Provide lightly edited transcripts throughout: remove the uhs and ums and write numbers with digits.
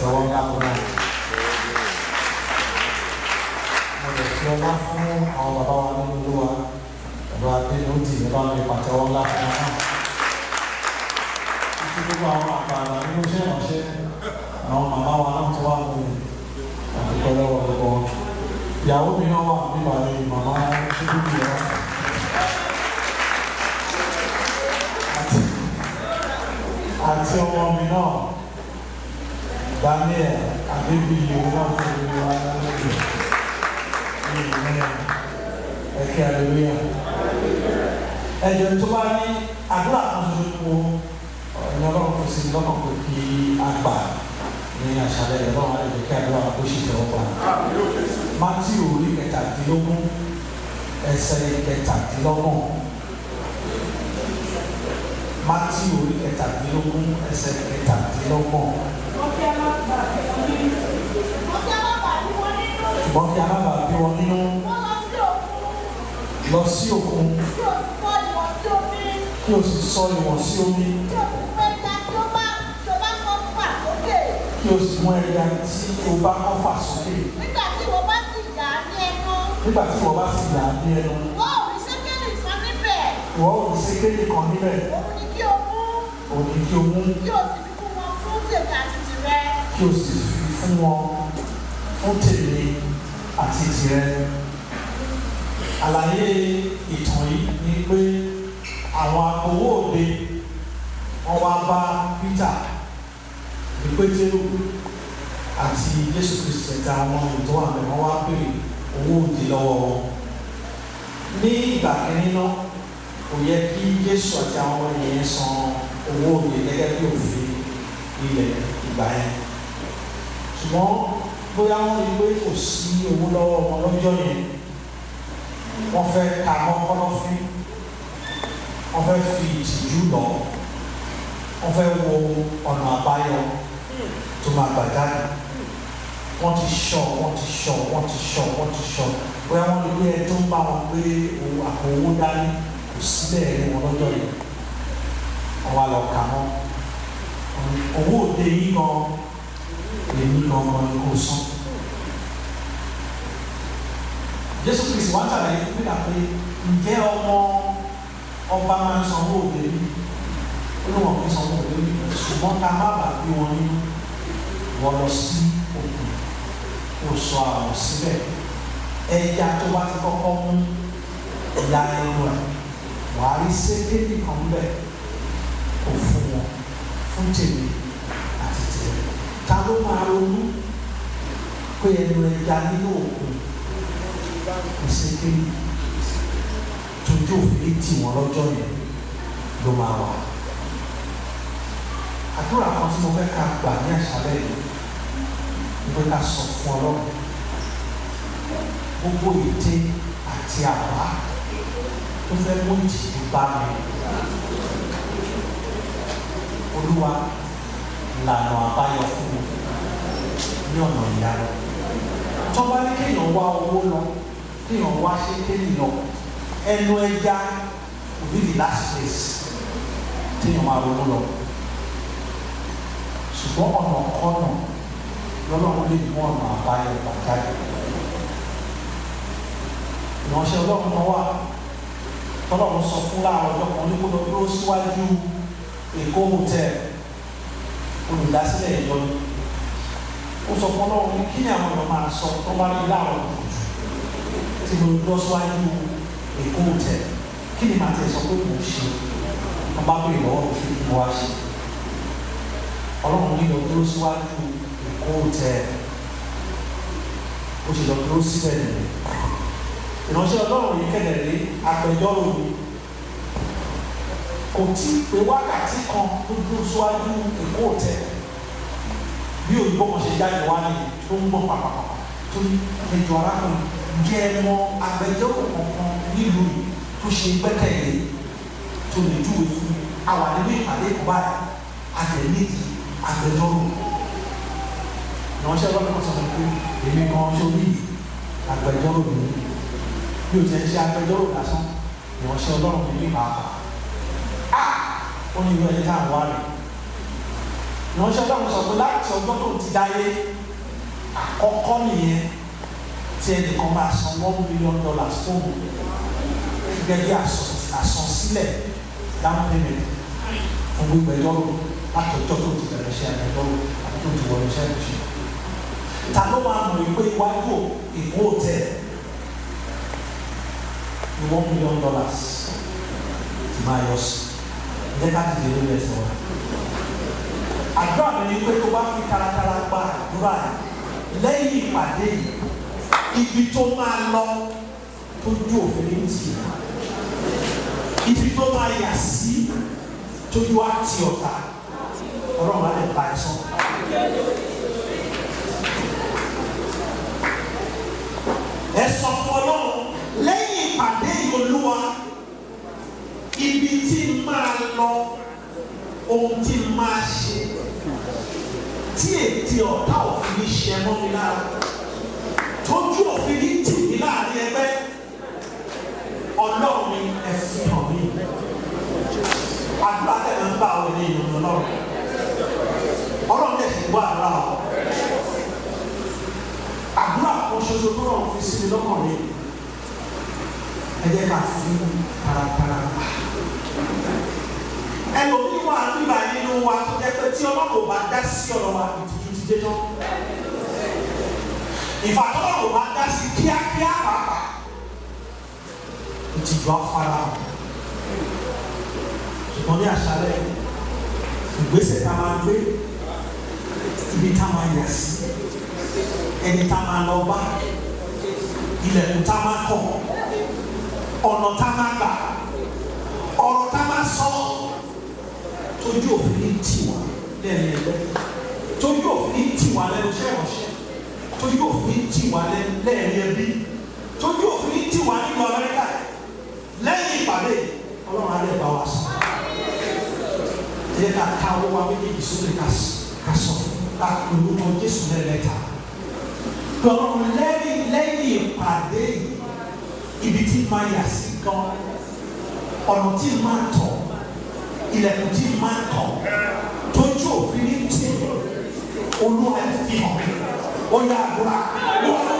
pàtẹ́wọ́ ńlá fún wọn. Mo lè fi ọlá fún àwọn bàbá wa nínú Olúwa. Bàbá Adéyọ̀tì ní bá mi pàtẹ́wọ́ ńlá fún wọn náà. Títí gbogbo àwọn àgbààgbà nínú iṣẹ́ ìránṣẹ́, àwọn màmá wa náà tó wà ní àdúgbò lọ́wọ́ lọ́wọ́. Ìyàwó mi náà wà nígbà yìí, màmá ṣubú bì ọ́. Àti ọmọ mi náà, Daniel Adébíyì náà tó ń wá lọ́wọ́. Ẹ̀kẹ́ àlèlúyà. Ẹ̀jẹ̀ tó bá ní àdúrà kan ṣoṣo ní Ọlọ́run kò sí lọ́kàn pé kí a gbà ní àṣálẹ́ Ọlọ́run á lè jẹ́ kí àdúrà kó ṣì tẹ́wọ́ gbà. Mátíù orí 17 ẹsẹ̀ 17. Mátíù orí 17 ẹsẹ̀ 17. Ṣùgbọ́n kí a má bàa bí wọn nínú. Lọ sí òkun. Kí o sì sọ ìwọ̀n sí omi. Kí o sì mú ẹja tí o bá kọ́ fà sókè. Nígbà tí wọ́n bá sì yà á ní ẹnu. Nígbà tí wọ́n bá sì yà á ní ẹnu. Wọ́n ò rí sékélì kan níbẹ̀. Wọ́n ò rí sékélì kan níbẹ̀. Òun ni kí o mú. Òun ni kí o mú. Kí o sì fi fún wọn fún tèmi àti tìrẹ. Kí o sì fi fún wọn fún tèmi àti tìrẹ. Àlàyé ìtàn yìí ni pé àwọn agbowó òde wọ́n wá bá Peter ní Pétérù àti Jésù Kristi ẹ̀ta àwọn ètò àmì wọ́n wá béèrè owó òde lọ́wọ́ wọn. Ní ìgbà kìíní náà kò yẹ kí Jésù àti àwọn ọmọ ènìyàn san owó òde gẹ́gẹ́ bí òfin ilẹ̀ ìgbà yẹn. Ṣùgbọ́n bóyá wọ́n rí pé kò sí owó lọ́wọ́ wọn lọ́jọ́ yẹn, wọ́n fẹ́ ka mọ́kànlá fún, wọ́n fẹ́ fi ìtìjú lọ, wọ́n fẹ́ wo ọ̀nà àbáyọ tó máa gbà jáde. Wọ́n ti ṣọ́ bóyá wọ́n rí pé ẹ tó ń bá wọn gbé àpò owó dání kò síbẹ̀ ní wọn lọ́jọ́ yẹn. Wọ́n wá lọ kà mọ́ owó òde yìí gan èmi gangan ni kò san. Jésù Kristi wá ṣàlàyé fún Pétérù pé ǹjẹ́ ọmọ ọba máa ń sanwó òde rí? Ó ní wọn kì í sanwó òde rí, ṣùgbọ́n ká má bàa bí wọn nínú. Wọ́n lọ sí òkun, kò sọ àwọn síbẹ̀. Ẹja tó bá ti kọ́kọ́ mú ìyá ẹnu ẹ̀, wà á rí sékélì kan bẹ́ẹ̀ kò fún wọn fún tèmi àti tèmi. Ta ló máa ronú pé ẹnu ẹja nínú òkun ìsékélì tójú òfin tì wọ́n lọ́jọ́ yẹn ló máa wà? Àdúrà kan tí mo fẹ́ ká gbà ní àṣálẹ́ yìí ni pé ká sọ fún Ọlọ́run gbogbo ète àti àbá tó fẹ́ mú ìtìjú bá mi. Olúwa lànà àbáyọ fún mi ní ọ̀nà ìyanu. Tọ́ba ní kéèyàn wá owó lọ, kéèyàn wá sékélì lọ, ẹnu ẹja òbí the last place téèyàn máa ronú lọ. Ṣùgbọ́n ọ̀nà kọ́nà lọ́lọ́run lè mú ọ̀nà àbáyọ pàjáde. Ìránṣẹ́ Ọlọ́run kan wà tọ́lọ́run sọ fún láàárọ̀ ọjọ́ kan ní kó lọ dúró síwájú Èkó hotel, olùdásílẹ̀ ìjọ ni. Ó sọ fún Ọlọ́run ní kí ni àwọn èèyàn máa sọ tó bá rí láàárọ̀ tí mo lọ síwájú Èkó hotel, kí ni màá tẹ̀ sọ pé mo ṣe? Wọ́n bá béèrè lọ́wọ́ mi kí mo wá ṣe. Ọlọ́run ní lọ dúró síwájú Èkó hotel, ó ṣe lọ dúró síbẹ̀ nìyẹn. Ìránṣẹ́ Ọlọ́run yìí kẹ̀lẹ̀ rí agbẹjọ́rò mi, kò tí ì pé wákàtí kan tó dúró síwájú Èkó hotel bí òyìnbó kan ṣe jáde wá ní tó ń gbọ́n pàpàpàpà tó ní ẹjọ́ arákùnrin jẹ́ ẹ mọ agbẹjọ́rò kankan nílùú yìí tó ṣe gbẹ́kẹ̀lé tó lè júwe fún mi. Àwa nínú ìpàdé kò báyìí àtẹ̀lédì agbẹjọ́rò. Ìránṣẹ́ Ọlọ́run sọ pé èmi kan ṣe orí agbẹjọ́rò mi bí o ti ń ṣe agbẹjọ́rò lásán, ìránṣẹ́ Ọlọ́run mi ní pàápàá. Ó ní ìwé ẹ̀jẹ̀ táwọn wá rè. ìránṣẹ́ Ọlọ́run sọ pé láti ọjọ́ tó ti dáyé àkọ́kọ́ nìyẹn tí ẹnìkan máa san $1 million fún un gẹ́gẹ́ bí àsansílẹ̀ down payment fún gbogbo ẹjọ́rò láti ọjọ́ tó ti bẹ̀rẹ̀ iṣẹ́ ẹjọ́rò àti tó ti wọlé iṣẹ́ ìṣe. Ta ló máa mọ̀ ìpè iwájú ìkó tẹ̀ ní $1 million ti máa yọ sí ẹ ká ti dèrò lẹ́sẹ̀ wọn. Àdúrà mi ni pé tó bá fi kárakára gba àdúrà lẹ́yìn ìpàdé ibi tó máa lọ tójú òfin ní tì ibi tó máa yà sí tójú àti ọ̀tá Ọlọ́run á lè bá ẹ sọ. Ẹ sọ fún Ọlọ́run lẹ́yìn ìpàdé Olúwa ibi tí máa lọ ohun tí máa ṣe tí ètí ọ̀tá òfin ní ṣe mọ́ mi lára tójú òfin ní tì mí láàrin ẹgbẹ́ Ọlọ́run ni ẹ fi hàn mí. Àdúrà tẹ̀lé ń bá àwọn ènìyàn Ọlọ́run Ọlọ́run tẹ̀ sí gbọ́ àdúrà ọ̀ àdúrà kan ṣoṣo tó rọrùn fi sí mi lọ́kàn mi ẹ jẹ́ ká fi taratara gbà. Ẹlòmíì wà nígbà nínú wa tó jẹ́ pé tí Ọlọ́run ò bá dá sí ọ̀rọ̀ wa ìtìjú ti dé tán. Ìfàtọ́lọ́run ò bá dá sí kíákíá pàápàá ìtìjú afárá. Ṣùgbọ́n ní àṣálẹ́ ìgbésẹ̀ tá a máa gbé ibi tá a máa yà sí ẹni tá a máa lọ bá ilẹ̀kùn tá a máa kọ̀ ọ̀nà tá a máa gbà ọ̀rọ̀ tá a máa sọ tójú òfin ní tiwa lẹ́nu ẹgbẹ́ tójú òfin ní tiwa lẹ́nu iṣẹ́ ìránṣẹ́ tójú òfin ní tiwa lẹ́nu ẹbí tójú òfin ní tiwa nínú Amẹ́ríkà lẹ́yìn ìpàdé Ọlọ́run alẹ́ bá wa sọ ẹ ká ká owó wa méjèèjì sókè ká sọ ká olùkọ́ Jésù lẹ́lẹ́ta Ọlọ́run lẹ́yìn ìpàdé ibi tí máa yà sí gan ọ̀nà tí máa tọ̀ ilẹ̀kùn tí máa tọ̀ tójú òfin ní tì Olúwa ẹ fi hàn mí ó yà àdúrà ní ọ̀pá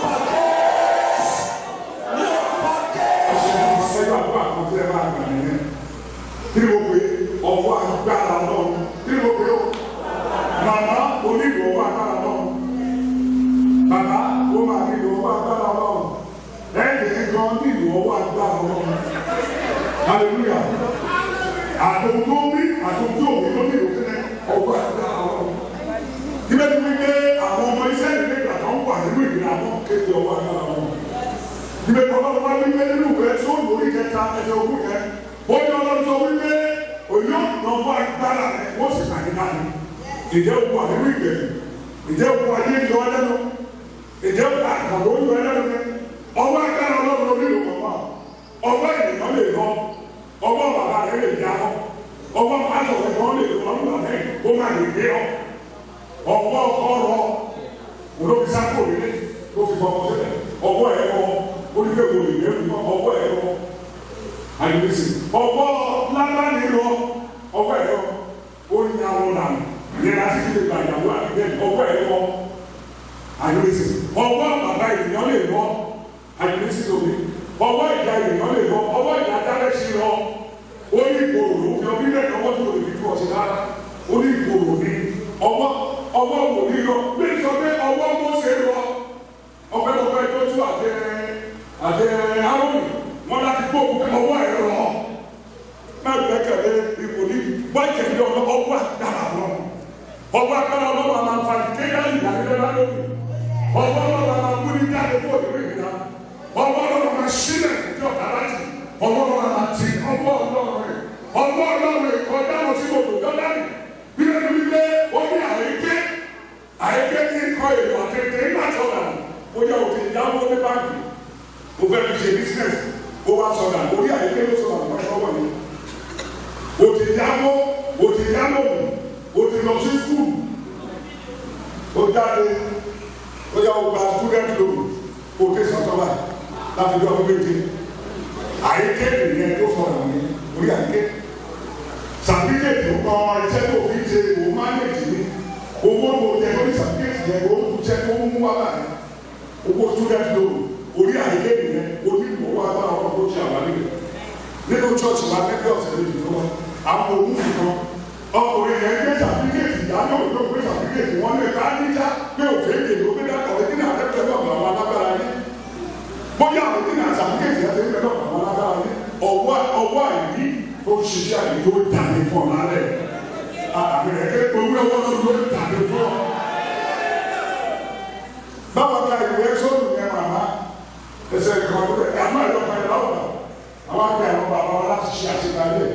ní ọ̀pá ẹgbẹ́ àbúrò àkọsí ẹ máa gbà nìyẹn kí ló pe ọwọ́ agbára náà kí ló pe ó màmá onílù ọwọ́ agbára náà bàbá ó máa nílò ọwọ́ agbára náà ẹ̀yìn gan nílò ọwọ́ agbára náà hallelujah àtòkò mi àtòkò mi ló nílò sílẹ̀ ọwọ́ agbára náà níbẹ̀ tí wọ́n gbé àwọn ọmọ iṣẹ́ ìdílé ìgbà tó ń wà nínú ìgbìlá náà kéde ọwọ́ agbára náà níbẹ̀ tí ọlọ́run wá wípé nínú ìwé tó ń lórí kẹta ẹsẹ̀ ogún yẹn ó ní ọlọ́run sọ wípé òyìnbó nọ̀wọ́ agbára rẹ̀ wọ́n sì kà ní láti ìjẹ́ òkú àdéhùn ìgbẹ̀yìn ìjẹ́ òkú ayé ìjọ ẹlẹ́nu ìjẹ́ òkú àkàndó ìjọ ẹlẹ́nu ni ọwọ́ agbára ọlọ́run ló nílò kọ̀ọ̀kan ọwọ́ ènìyàn lè lọ ọwọ́ bàbá rẹ̀ lè yá ọ ọwọ́ pásọ̀ rẹ̀ kan lè lọ ọdún àlẹ́ ó má lè gbé ọ ọwọ́ ọrọ̀ olóbi sáfò nílé ló fi fọwọ́ sílẹ̀ ọwọ́ ẹ̀rọ oníkèwò ìgbé ọwọ́ ẹ̀rọ àyèsí ọwọ́ lábàáni lọ ọwọ́ ẹ̀rọ oníyàwó nàá yẹn láti fi lè gba ìyàwó àgbẹ̀ ọwọ́ ẹ̀rọ àyèsí ọwọ́ bàbá ènìyàn lè lọ àyèsí lómi ọwọ́ ìyá ènìyàn lè lọ ọwọ́ ìyá dálẹ́sí lọ oní ìgbòrò ló fi ọbí lẹ́nu ọwọ́ tó lè fi tú ọ̀sẹ̀ rárá oní ìgbòrò ní ọwọ́ wò ní lọ bí sọ pé ọwọ́ Mósè lọ ọpẹ́lọpẹ́ tó tú àtẹ Árónì wọn láti gbó ọwọ́ ẹ̀ lọ náà gbẹ́kẹ̀lé ipò ní gbẹ́kẹ̀lé ọwọ́ àgbàrá lọ ọwọ́ àgbàrá lọ́wọ́ àmà fàdí kéyàlì ìyàgbẹ́ lálórí ọwọ́ lọ́wọ́ àmà kú ní jáde fún òdòdó ìgbìlá ọwọ́ lọ́wọ́ àmà sílẹ̀ ní ọ̀dà láti ọwọ́ lọ́wọ́ àmà tì ọwọ́ ọlọ́run ìkọjá lọ sí òdòdó jọ́dánì bí wọ́n ti gbé omi àyíké ní ikọ̀ èrò àtẹ̀tẹ̀ nígbà tó dà ó yẹ òkè ìyàwó ní báńkì ó fẹ́ fi ṣe business ó wá sọ̀dà orí àyíké ló sọ̀dà lọ́wọ́ ni òtí ìyàwó òtí lọ sí skul ó jáde ó yẹ ògbà student loan òkè sọ̀tọ̀wà láti bí ọdún méje àyíké nìyẹn tó sọ̀dà ní orí àyíké sàbíkètì ọkọ̀ iṣẹ́ tó fi ṣe òun mánéjì ní yẹn o tún jẹ́ tó ń mú wá báyìí owó student loan orí àyè nìyẹn onímọ̀ wá bá ọ̀rọ̀ tó ṣe àwárí rẹ̀ nínú church wa lẹ́gbẹ́ ọ̀sẹ̀ lè dùn wọn àwọn òun nìkan ọkùnrin yẹn gbé sàbíkèsì ìdájọ́ òjò gbé sàbíkèsì wọn lè ká níjà pé òfin èdè ló gbé dàtọ̀ ẹni náà lẹ́gbẹ̀ẹ́ lọ́gbà àwọn alágbára yìí bóyá àwọn ẹni náà sàbíkèsì ẹ̀ ti ń bẹ lọ́gbà àwọn alágbára yìí ọwọ́ àìní tó ń ṣiṣẹ́ àìní yóò dàbí fún ọ lálẹ́ àmì ẹ̀kẹ́ owó ẹwọ́ tó ló dàbí fún ọ. báwo ká ìwé sóòlù yẹn màmá ẹsẹ̀ ìkànnì àmọ́ ìlọ́pàá ẹ̀ láwùjọ àwọn àgbẹ̀ àwọn bàbá wa láti ṣe àṣekáyé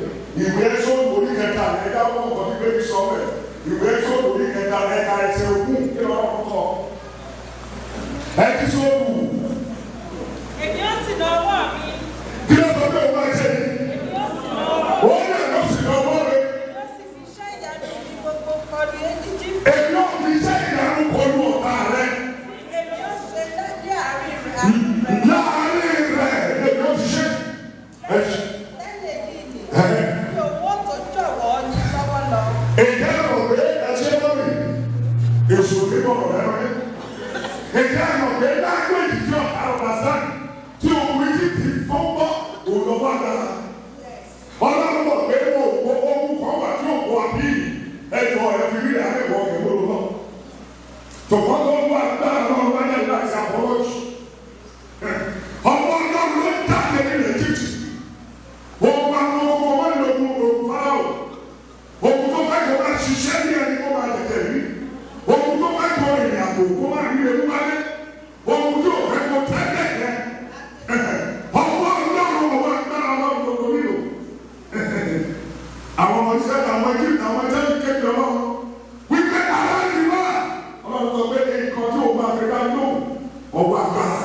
ìwé sóòlù oníkẹta ẹ̀dá wọn kọ́ ní bébí sọ́ọ̀mẹ̀ ìwé sóòlù oníkẹta ẹ̀ka ẹsẹ̀ ogún kí lọ́wọ́ kọ́ ẹ̀kí sóòlù. Èmi ó sì lọ ọwọ́ mi. kí ló sọ pé o máa ṣe ni. Èmi ó sì lọ ọwọ́ mi. ó yẹ kó sì lọ wọ́ rẹ. Ó sì fi iṣẹ́ ìyanu ní gbogbo kọlu èjìjì. èmi ò fi iṣẹ́ ìyanu kọlu ọ̀tá rẹ. Èmi ó ṣe lẹ́dí àárín rẹ̀. láàárín rẹ̀ èmi ò ti ṣe. Lẹ́yìn èyí ni bí owó tó jọ̀wọ́ ní lọ́wọ́ lọ. èyí ẹ̀rọ pé ẹṣẹ́ lórí èso nígbà ọ̀rẹ́ rẹ. èyí ẹ̀rọ pé lágbèjì tí ọ̀tá ọ̀tá sáà tí òun yìí ti fọ́ bọ́ òun lọ́wọ́ àgbàlá. ọlọ́run mọ̀ pé ohun kan wà tí òun wà bí ẹ̀jọ̀ ẹ̀ fi rí àárẹ̀wọ̀ ẹ̀wọ̀ lọ. tòkọ́ tó wà lára ọlọ́run bá yẹ láti àpọ́lọ́jì. ọmọ ọlọ́run ló ń jáde nílẹ̀ títì. òun máa ń lọ́wọ́ wọ́n lè mú òun fáwọn. òun tó fẹ́ kó máa ṣiṣẹ́ ní ẹni kó máa tẹ̀tẹ̀ rí. òun tó fẹ́ kó ìrìn àpò kó máa rí ewu wálé. òun tó fẹ́ kó tẹ́lẹ̀ yẹn. ọmọ ọlọ́run ọwọ́ agbára ọlọ́run gbogbo nílò. àwọn ọmọ iṣẹ́ àwọn ẹgbẹ́ ní kéde ọlọ́run wípé àwọn ìwà ọlọ́run sọ pé nǹkan tí òun máa fi dá lóhùn ọwọ́ agbára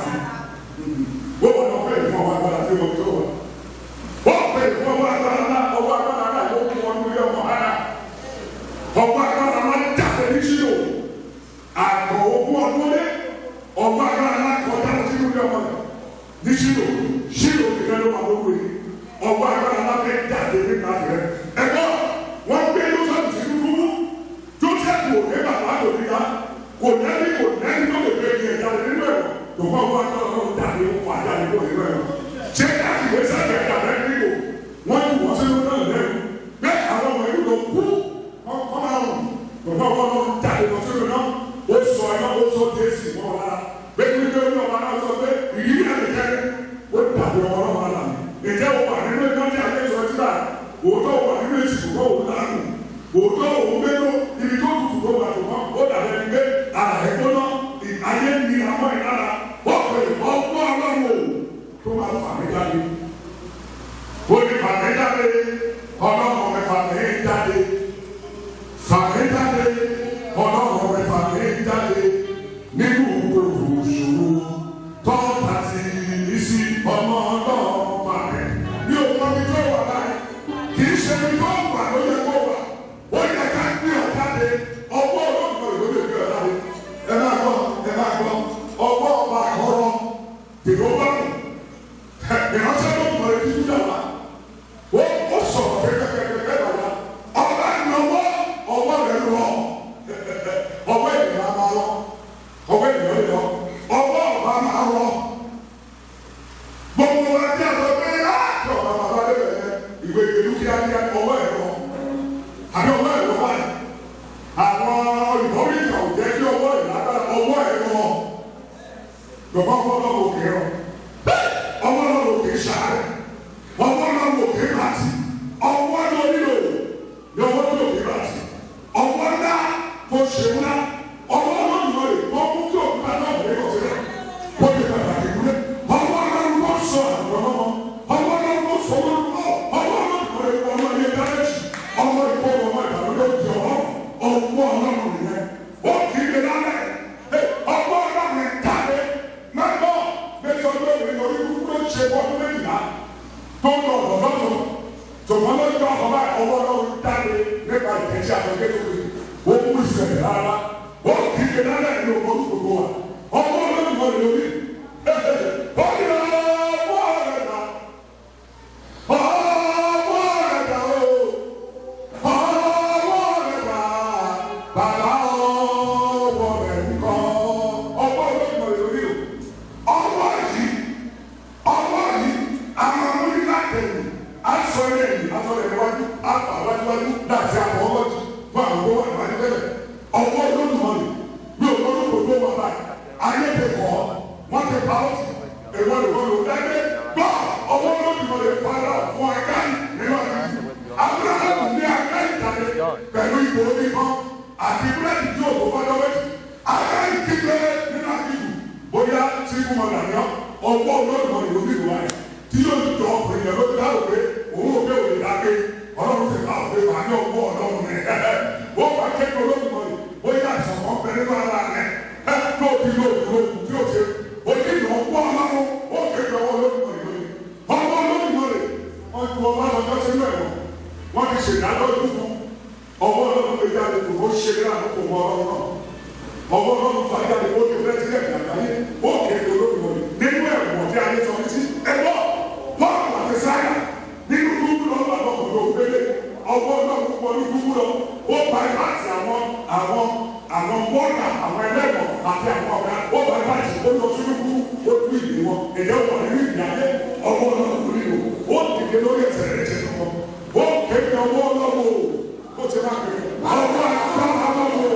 wọ́n wọ́n lọ pé ìfọwọ́ agbára tí mo tó wà wọ́n pè ìfọwọ́ agbára náà ọwọ́ agbára náà yóò fún wọn lórí ọmọ ara ọwọ́ agbára náà jáde ní sílò àgbọ̀ ogún ọdún lé ọwọ́ agbára náà kọjá lọ sí lórí ọmọ rẹ̀ ní sílò ìfẹ́ ló máa lówó yìí ọwọ́ agbára náà fẹ́ jáde nípa rẹ̀ ẹ̀kọ́ wọ́n gbé lọ́sọ̀tì sí dúdú tó sẹ́kù òní bàbá òní ya kò nẹ́ni tó lè gbé yẹn jáde nínú ẹ̀rọ tó bá wọ́n agbára náà jáde ó fà jáde kó nínú ẹ̀rọ ṣé láti wé sábẹ̀ jáde nínú wọ́n ti wọ́n sínú náà lẹ́nu bẹ́ẹ̀ àwọn ọmọ ìlú lọ kú wọ́n máa rùn tó bá wọ́n lọ jáde lọ sínú náà ó sọ ẹ̀ náà ó sọ déèsì mọ́ ọ lára bẹ́ẹ̀ ni bẹ́ẹ̀ ni ọba náà sọ pé ìyí ó dàbí ọmọ náà wà láàmì ìjẹ́ òun wà nínú ẹgbẹ́ tí a lè sọ síta òótọ́ wà nínú èsì kò òun lánàá òótọ́ òun mélòó ibi tó tutù tó wà tó mọ́ ó dàbí ẹni pé ara ẹ̀ gbóná ayé ní àwọn ìlara wọ́n pè ọgbọ́n ọlọ́run tó máa fà mí jáde ó ní fà mí jáde ọlọ́run mi fà mí jáde fà mí jáde ọlọ́run mi fà mí jáde nínú gbogbo ìṣòro tọ́ta ti isi ọmọ ọlọ́run fà mí ní òun mi tó wà láyé kì í ṣe mi tó wà ló yẹ kó wà ó yẹ ká gbé ọ̀jáde ọwọ́ ọlọ́run ìlú lè gbé ọ̀jáde ẹ máa gbọ́ ọwọ́ ọba àkọ́rọ́ tèló bá mú ìránṣẹ́ ló mọ̀ ẹ́ títí dàgbà ó sọ̀rọ̀ kẹ́kẹ́kẹ́kẹ́ dàgbà ọba ìnáwó ọwọ́ rẹ̀ lọ ọwọ́ ènìyàn máa lọ ọwọ́ ènìyàn lọ ọwọ́ ọba máa lọ gbogbo wa bí a sọ pé láti ọba bàbá lébẹ̀ yẹn ìwé ìlú kíákíá ọwọ́ ẹ̀ lọ àbí ọwọ́ ẹ̀ lọ báyìí àwọn ìbọ̀wé ìkà ò jẹ́ kí ọwọ́ ẹ̀ lágbára ọwọ́ ẹ̀ lọ lọ́wọ́ ọwọ́ òkè rọ ọwọ́ òkè sáré ọwọ́ òkè láti ọwọ́ nílò lọ́wọ́ òkè láti ọwọ́ ńlá kò ṣe ńlá ọwọ́ nílò rẹ̀ wọ́n mú kí òkúta náà wọlé ọ̀sẹ̀ kó lè pàtàkì kúlẹ̀ ọwọ́ kò sọ àgbọ̀nọ́ ọwọ́ kò sọ wọn ọwọ́ kò lè wọ ọmọ ilé dáréjì ọmọ ìkó ọmọ ìbàlódé ti ọwọ́ ọlọ́run nìyẹn ó kì í lè lálẹ́ ọwọ́ ọlọ́run jáde mẹ́tọ́ mẹ́tọ́ lórí lórí kúkú ló ṣe ọdún méjìlá tó ń lọ ọ̀dọ́ tó tòmọ́ lójú ọ̀bá ọwọ́ ọlọ́run jáde nípa ìtẹ̀sí àtọ̀gẹ́ tó rí ó mú ìṣẹ̀lẹ̀ rárá ó kì í lè lálẹ́ ní ọgbọ́n gbogbo wa ọwọ́ ọlọ́run lórí lórí ó ní ọwọ́ rẹ̀ dá ọwọ́ rẹ̀ dá o ọwọ́ rẹ̀ dá bàbá ọwọ́ rẹ̀ ń aṣọ ilé yìí aṣọ ilé wájú aṣọ àwájúwájú láti àpò ọlọ́jì fún àwọn owó àgbájú tẹ́lẹ̀ ọwọ́ olódùmọ̀lì bí olódùmọ̀ tó wà báyìí ayé ti kọ́ wọ́n ti pa ọ́ èwọ́n lè wọ́n lò dáadé gbọ́ ọwọ́ olódùmọ̀lì fara fún akáyì nínú àgbájú Abrahamu ní akáyì tàbí pẹ̀lú ìbò oníkan àti búrẹ́dì tí òkú fọ́jọ́ méjì akáyì kíkẹ́ nínú àgbájú bóyá tí kú mọ̀ dàní ọwọ́ olódùmọ̀lì ló ní ìwà rẹ̀ tí yóò jọ ọkùnrin yẹn ló dáwọ́ pé òun ò bẹ́ẹ̀ òde dáké ọlọ́run ti máa wọlé wà ní ọwọ́ ọlọ́run rẹ̀ wọ́n bá kéde olódùmọ̀lì bóyá ìṣọ̀kan bẹ nínú ara rẹ̀ lóòtí lóòtí tí ó ṣe òye ìdùnnú ọwọ́ ọlọ́run ó kéde ọwọ́ olódùmọ̀lì lónìí ọwọ́ olódùmọ̀lì wọ́n ju ọba lọ́jọ́ sínú ẹ̀wọ̀n wọ́n ti ṣèdájọ́ ikú fún ọwọ́ ọlọ́run lè jáde kò ó ṣe ní àkókò mọ́ ọlọ́run náà ọwọ́ ọlọ́run fàjáde ó ti rẹ́ sílẹ̀ àgbáyé ó kéde olódùmọ̀lì nínú ẹ̀wọ̀n tí ayé sọ ní sí ẹ̀wọ̀n Paul àti sáyà nínú dúdú lọ bá lọ́kọ̀ ló gbélé ọwọ́ náà púpọ̀ ní dúdú lọ ó bá láti àwọn bọ́ọ̀dà àwọn ẹlẹ́wọ̀n àti àwọn ọ̀gá ó bá láti ó lọ sínú kú ó tú ìdè wọn èyẹ wọ̀ nínú ìyáyé ọwọ́ náà kò nílò ó dìde lórí ẹsẹ̀ rẹ̀ ṣe lọ́wọ́ ó kéde ọwọ́ lọ́wọ́ ó ti máa kéde ọwọ́ àgbà lọ́wọ́.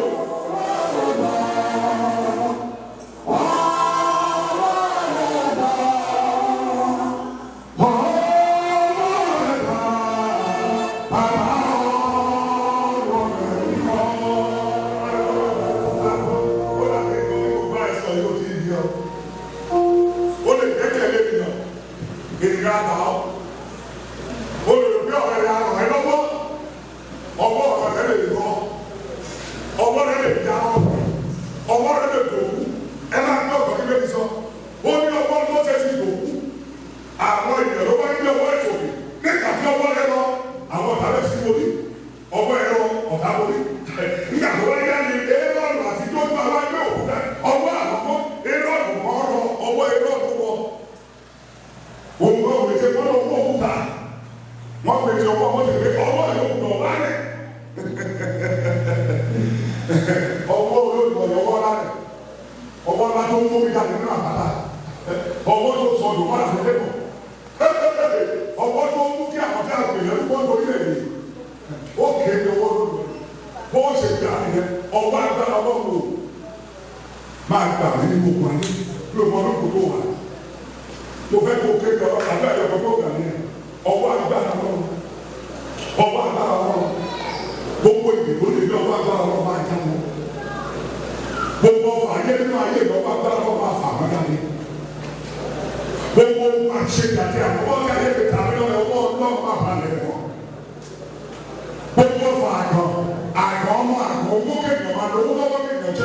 Gbogbo fa àgbọn ọmọ àgbọn owó kéèyàn máa lọ owó lọ́wọ́ kéèyàn ṣe